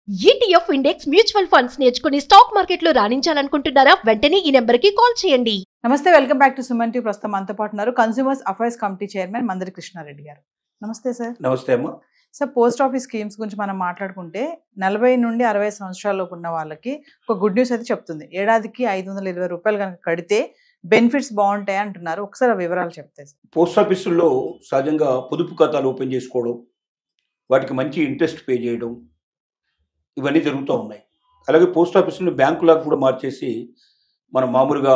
ETF index mutual funds నేర్చుకుని stock మార్కెట్లో రాణించాలనుకుంటున్నారా? వెంటనే ఈ నెంబర్కి కాల్ చేయండి. నమస్తే, welcome back to Suman TV. ప్రస్తుతం మనతో పాటు ఉన్నారు consumers affairs committee chairman Mandari Krishnareddy గారు. నమస్తే సార్. నమస్తే అమ్మా. సార్, పోస్ట్ ఆఫీస్ స్కీమ్స్ గురించి మనం మాట్లాడుకుంటే 40 నుండి 60 సంవత్సరాల్లోపు ఉన్న వాళ్ళకి ఒక గుడ్ న్యూస్ అయితే చెప్తుంది. ఏడాదికి 520 రూపాయలు కనుక కడితే బెనిఫిట్స్ బాగుంటాయి అంటున్నారు. ఒకసారి ఆ వివరాలు చెప్తే సార్. పోస్ట్ ఆఫీసుల్లో సహజంగా పొదుపు ఖాతాలు ఓపెన్ చేసుకోవడం, వాటికి మంచి ఇంట్రెస్ట్ పే చేయడం, ఇవన్నీ జరుగుతూ ఉన్నాయి. అలాగే పోస్ట్ ఆఫీసులను బ్యాంకులకు కూడా మార్చేసి మనం మామూలుగా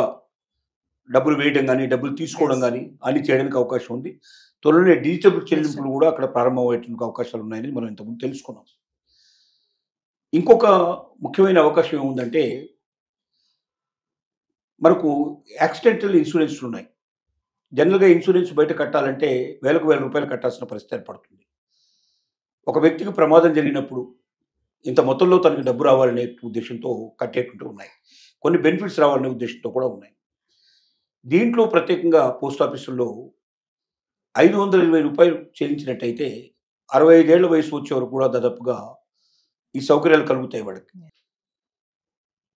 డబ్బులు వేయడం కానీ డబ్బులు తీసుకోవడం కానీ అన్ని చేయడానికి అవకాశం ఉంది. త్వరలోనే డిజిటల్ చెల్లింపులు కూడా అక్కడ ప్రారంభమయ్యేందుకు అవకాశాలు ఉన్నాయని మనం ఇంతకుముందు తెలుసుకున్నాం. ఇంకొక ముఖ్యమైన అవకాశం ఏముందంటే, మనకు యాక్సిడెంటల్ ఇన్సూరెన్స్లు ఉన్నాయి. జనరల్గా ఇన్సూరెన్స్ బయట కట్టాలంటే వేలకు వేల రూపాయలు కట్టాల్సిన పరిస్థితి ఏర్పడుతుంది. ఒక వ్యక్తికి ప్రమాదం జరిగినప్పుడు ఇంత మొత్తంలో తనకి డబ్బు రావాలనే ఉద్దేశంతో కట్టేట్టు ఉన్నాయి. కొన్ని బెనిఫిట్స్ రావాలనే ఉద్దేశంతో కూడా ఉన్నాయి. దీంట్లో ప్రత్యేకంగా పోస్ట్ ఆఫీసుల్లో 520 రూపాయలు చెల్లించినట్టయితే 65 ఏళ్ల వయసు వచ్చే వరకు కూడా దాదాపుగా ఈ సౌకర్యాలు కలుగుతాయి వాళ్ళకి.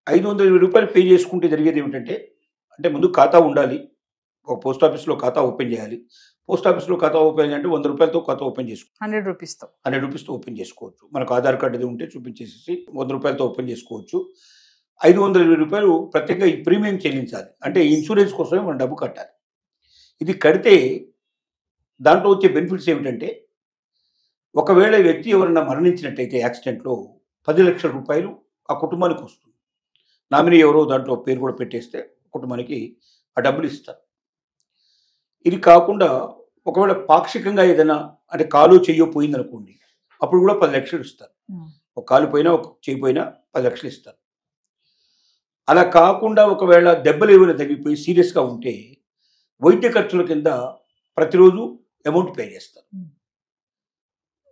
520 రూపాయలు పే చేసుకుంటే జరిగేది ఏమిటంటే, అంటే ముందు ఖాతా ఉండాలి. ఒక పోస్ట్ ఆఫీస్లో ఖాతా ఓపెన్ చేయాలి. పోస్ట్ ఆఫీస్లో ఖాతా ఓపెన్ చేయాలంటే 100 రూపాయలతో ఖాతా ఓపెన్ చేసుకోవచ్చు. 100 రూపీస్తో ఓపెన్ చేసుకోవచ్చు. మనకు ఆధార్ కార్డు అది ఉంటే చూపించేసి 100 రూపాయలతో ఓపెన్ చేసుకోవచ్చు. 520 రూపాయలు ప్రత్యేకంగా ఈ ప్రీమియం చెల్లించాలి. అంటే ఈ ఇన్సూరెన్స్ కోసమే మనం డబ్బు కట్టాలి. ఇది కడితే దాంట్లో వచ్చే బెనిఫిట్స్ ఏమిటంటే, ఒకవేళ వ్యక్తి ఎవరైనా మరణించినట్టయితే యాక్సిడెంట్లో 10 లక్షల రూపాయలు ఆ కుటుంబానికి వస్తుంది. నామినీ ఎవరో దాంట్లో పేరు కూడా పెట్టేస్తే కుటుంబానికి ఆ డబ్బులు ఇస్తారు. ఇది కాకుండా ఒకవేళ పాక్షికంగా ఏదైనా అంటే కాలు చెయ్యో పోయిందనుకోండి, అప్పుడు కూడా 10 లక్షలు ఇస్తారు. ఒక కాలు పోయినా ఒక చెయ్యి పోయినా 10 లక్షలు ఇస్తారు. అలా కాకుండా ఒకవేళ దెబ్బలు ఏమైనా తగ్గిపోయి సీరియస్గా ఉంటే వైద్య ఖర్చుల కింద ప్రతిరోజు అమౌంట్ పే చేస్తారు.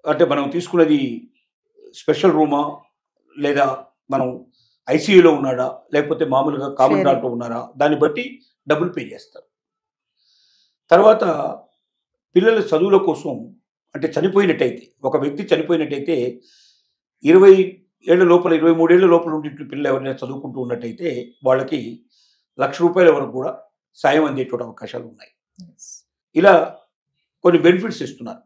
అంటే మనం తీసుకున్నది స్పెషల్ రూమా, లేదా మనం ఐసీయూలో ఉన్నాడా, లేకపోతే మామూలుగా కామన్ దాంట్లో ఉన్నారా, దాన్ని బట్టి డబ్బులు పే చేస్తారు. తర్వాత పిల్లల చదువుల కోసం, అంటే చనిపోయినట్టయితే ఒక వ్యక్తి చనిపోయినట్టయితే 20 ఏళ్ల లోపల 23 ఏళ్ల లోపల ఉండే పిల్లలు ఎవరైనా చదువుకుంటూ ఉన్నట్టయితే వాళ్ళకి 1,00,000 రూపాయల వరకు కూడా సాయం అందేటువంటి అవకాశాలు ఉన్నాయి. ఇలా కొన్ని బెనిఫిట్స్ ఇస్తున్నారు.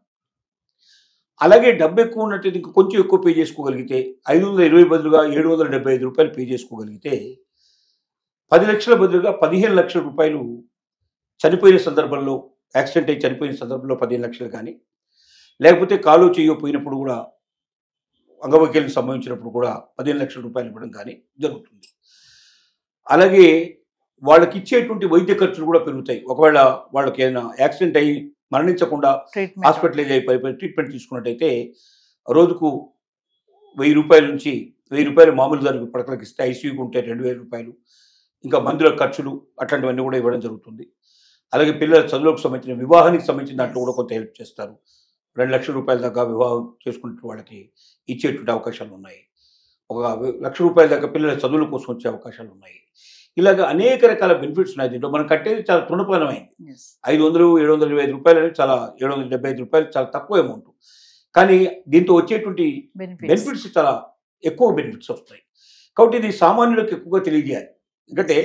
అలాగే డబ్బు ఎక్కువ ఉన్నట్టయితే ఇంకా కొంచెం ఎక్కువ పే చేసుకోగలిగితే 520 బదులుగా 775 రూపాయలు పే చేసుకోగలిగితే 10 లక్షల బదులుగా 15 లక్షల రూపాయలు చనిపోయిన సందర్భంలో, యాక్సిడెంట్ అయి చనిపోయిన సందర్భంలో 15 లక్షలు కానీ, లేకపోతే కాలు చెయ్యో పోయినప్పుడు కూడా అంగవైకల్యం సంభవించినప్పుడు కూడా 15 లక్షల రూపాయలు ఇవ్వడం కానీ జరుగుతుంది. అలాగే వాళ్ళకి ఇచ్చేటువంటి వైద్య ఖర్చులు కూడా పెరుగుతాయి. ఒకవేళ వాళ్ళకి ఏదైనా యాక్సిడెంట్ అయ్యి మరణించకుండా హాస్పిటలైజ్ అయిపోయి ట్రీట్మెంట్ తీసుకున్నట్టయితే రోజుకు 1000 రూపాయల నుంచి 1000 రూపాయలు మామూలు దానికి పడకలకు ఇస్తే, ఐసీయూకి ఉంటే 2000 రూపాయలు, ఇంకా మందుల ఖర్చులు అట్లాంటివన్నీ కూడా ఇవ్వడం జరుగుతుంది. అలాగే పిల్లల చదువులకు సంబంధించిన, వివాహానికి సంబంధించిన దాంట్లో కూడా కొంత హెల్ప్ చేస్తారు. 2 లక్షల రూపాయల దాకా వివాహం చేసుకునే వాళ్ళకి ఇచ్చేటువంటి అవకాశాలు ఉన్నాయి. 1 లక్ష రూపాయల దాకా పిల్లల చదువుల కోసం వచ్చే అవకాశాలు ఉన్నాయి. ఇలాగ అనేక రకాల బెనిఫిట్స్ ఉన్నాయి. దీంట్లో మనం కట్టేది చాలా తృణప్రాయమైంది. 500, 725 రూపాయలు అనేది చాలా, 775 రూపాయలు చాలా తక్కువ అమౌంట్. కానీ దీంతో వచ్చేటువంటి బెనిఫిట్స్ చాలా ఎక్కువ బెనిఫిట్స్ వస్తాయి. కాబట్టి ఇది సామాన్యులకు ఎక్కువగా తెలియజేయాలి. ఎందుకంటే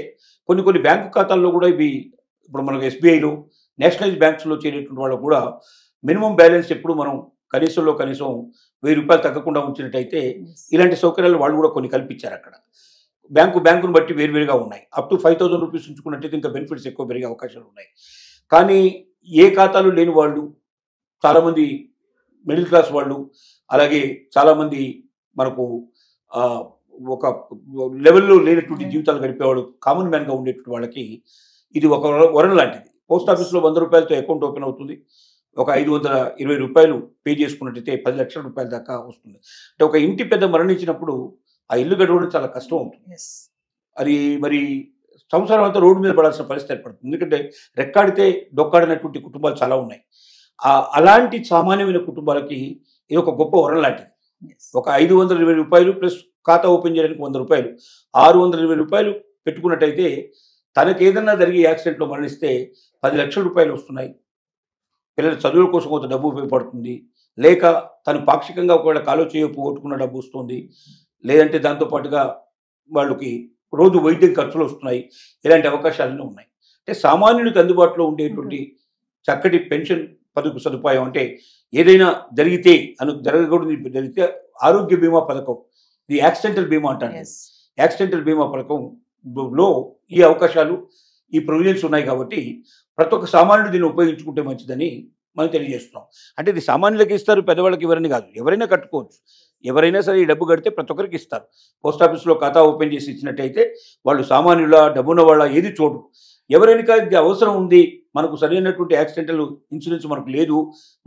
కొన్ని బ్యాంకు ఖాతాల్లో కూడా ఇవి, ఇప్పుడు మనకు ఎస్బీఐలో, నేషనలైజ్ బ్యాంక్స్లో చేరేటువంటి వాళ్ళకు కూడా మినిమం బ్యాలెన్స్ ఎప్పుడు మనం కనీసం 1000 రూపాయలు తగ్గకుండా ఉంచినట్టయితే ఇలాంటి సౌకర్యాలు వాళ్ళు కూడా కొన్ని కల్పించారు. అక్కడ బ్యాంకును బట్టి వేరువేరుగా ఉన్నాయి. అప్ టు 5,000 రూపీస్ ఉంచుకున్నట్టయితే ఇంకా బెనిఫిట్స్ ఎక్కువ పెరిగే అవకాశాలు ఉన్నాయి. కానీ ఏ ఖాతాలు లేని వాళ్ళు, చాలామంది మిడిల్ క్లాస్ వాళ్ళు, అలాగే చాలామంది మనకు ఒక లెవెల్లో లేనటువంటి జీవితాలు గడిపేవాడు, కామన్ మ్యాన్గా ఉండేటువంటి వాళ్ళకి ఇది ఒక వరం లాంటిది. పోస్ట్ ఆఫీస్లో 100 రూపాయలతో అకౌంట్ ఓపెన్ అవుతుంది. ఒక 520 రూపాయలు పే చేసుకున్నట్టయితే 10 లక్షల రూపాయల దాకా వస్తుంది. అంటే ఒక ఇంటి పెద్ద మరణించినప్పుడు ఆ ఇల్లు గడవడం చాలా కష్టం అవుతుంది. అది మరి సంవత్సరం అంతా రోడ్డు మీద పడాల్సిన పరిస్థితి ఏర్పడుతుంది. ఎందుకంటే రెక్కాడితే డొక్కాడినటువంటి కుటుంబాలు చాలా ఉన్నాయి. అలాంటి సామాన్యమైన కుటుంబాలకి ఇది ఒక గొప్ప వరం లాంటిది. ఒక 520 రూపాయలు ప్లస్ ఖాతా ఓపెన్ చేయడానికి 100 రూపాయలు, 620 రూపాయలు పెట్టుకున్నట్టయితే తనకి ఏదన్నా జరిగి యాక్సిడెంట్లో మరణిస్తే 10 లక్షల రూపాయలు వస్తున్నాయి. పిల్లల చదువుల కోసం కొంత డబ్బు ఉపయోగపడుతుంది. లేక తను పాక్షికంగా ఒకవేళ కాలో చేయో పోగొట్టుకున్న డబ్బు వస్తుంది, లేదంటే దాంతోపాటుగా వాళ్ళకి రోజు వైద్యం ఖర్చులు వస్తున్నాయి, ఇలాంటి అవకాశాలన్నీ ఉన్నాయి. అంటే సామాన్యుడికి అందుబాటులో ఉండేటువంటి చక్కటి పెన్షన్ పథక సదుపాయం అంటే ఏదైనా జరిగితే జరగకూడదు జరిగితే ఆరోగ్య బీమా పథకం, ఇది యాక్సిడెంటల్ బీమా అంటారు. యాక్సిడెంటల్ బీమా పథకంలో ఈ అవకాశాలు ఈ ప్రొవిజన్స్ ఉన్నాయి కాబట్టి ప్రతి ఒక్క సామాన్యుడు దీన్ని ఉపయోగించుకుంటే మంచిదని మనం తెలియజేస్తున్నాం. అంటే ఇది సామాన్యులకు ఇస్తారు, పెద్దవాళ్ళకి ఎవరైనా కాదు, ఎవరైనా కట్టుకోవచ్చు. ఎవరైనా సరే ఈ డబ్బు కడితే ప్రతి ఒక్కరికి ఇస్తారు. పోస్ట్ ఆఫీస్లో ఖాతా ఓపెన్ చేసి ఇచ్చినట్టయితే వాళ్ళు సామాన్యుల డబ్బున్న వాళ్ళ ఏది చూడరు. ఎవరైనా కాదు అవసరం ఉంది, మనకు సరైనటువంటి యాక్సిడెంటల్ ఇన్సూరెన్స్ మనకు లేదు,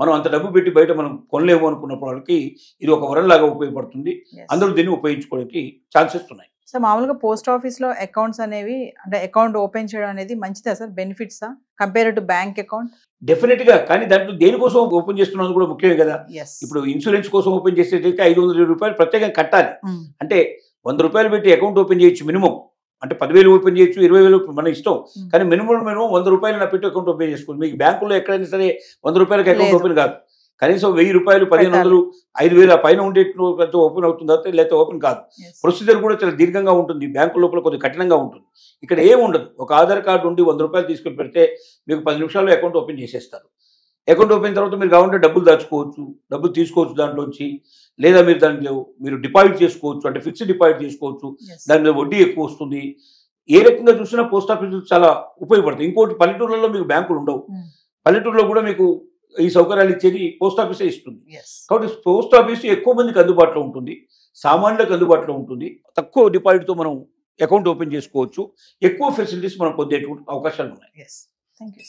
మనం అంత డబ్బు పెట్టి బయట మనం కొనలేము అనుకున్నప్పుడు వాళ్ళకి ఇది ఒక వరంలాగా ఉపయోగపడుతుంది. అందరూ దీన్ని ఉపయోగించుకోవడానికి ఛాన్సెస్ ఉన్నాయి. సో మామూలుగా పోస్ట్ ఆఫీస్ లో అకౌంట్స్ అనేవి అంటే అకౌంట్ ఓపెన్ చేయడం అనేది మంచిదా సార్? బెనిఫిట్సా compare to bank account? Definite గా. కానీ దాంట్లో దేనికోసం ఓపెన్ చేస్తున్నది కూడా ముఖ్యమే కదా. ఇప్పుడు ఇన్సూరెన్స్ కోసం ఓపెన్ చేసేటైతే 500 రూపాయలు ప్రత్యేకంగా కట్టాలి. అంటే 100 రూపాయలు పెట్టి అకౌంట్ ఓపెన్ చేయొచ్చు మినిమం. అంటే 10,000 ఓపెన్ చేయొచ్చు, 20,000 మన ఇష్టం. కానీ మినిమం 100 రూపాయలు నా పెట్టి అకౌంట్ ఓపెన్ చేసుకోండి. మీకు బ్యాంకులో ఎక్కడైనా సరే 100 రూపాయలకి అకౌంట్ ఓపెన్ కాదు. కనీసం 1000 రూపాయలు, 1,500, 5,000 ఆ పైన ఉండేట్టు ఓపెన్ అవుతుంది, లేకపోతే ఓపెన్ కాదు. ప్రొసీజర్ కూడా చాలా దీర్ఘంగా ఉంటుంది, బ్యాంకు లోపల కొద్దిగా కఠినంగా ఉంటుంది. ఇక్కడ ఏమి ఉండదు, ఒక ఆధార్ కార్డు ఉండి 100 రూపాయలు తీసుకొని పెడితే మీకు 10 నిమిషాల్లో అకౌంట్ ఓపెన్ చేసేస్తారు. అకౌంట్ ఓపెన్ తర్వాత మీరు కావాలంటే డబ్బులు దాచుకోవచ్చు, డబ్బులు తీసుకోవచ్చు దాంట్లోంచి, లేదా మీరు దాంట్లో మీరు డిపాజిట్ చేసుకోవచ్చు, అంటే ఫిక్స్డ్ డిపాజిట్ చేసుకోవచ్చు. దాని మీద వడ్డీ ఎక్కువ వస్తుంది. ఏ రకంగా చూసినా పోస్ట్ ఆఫీసులు చాలా ఉపయోగపడుతుంది. ఇంకోటి పల్లెటూర్లలో మీకు బ్యాంకులు ఉండవు, పల్లెటూరులో కూడా మీకు ఈ సౌకర్యాలు ఇచ్చేది పోస్ట్ ఆఫీసే ఇస్తుంది. కాబట్టి పోస్ట్ ఆఫీస్ ఎక్కువ మందికి అందుబాటులో ఉంటుంది, సామాన్యులకు అందుబాటులో ఉంటుంది. తక్కువ డిపాజిట్తో మనం అకౌంట్ ఓపెన్ చేసుకోవచ్చు, ఎక్కువ ఫెసిలిటీస్ మనం పొందేటువంటి అవకాశాలు ఉన్నాయి. Thank you.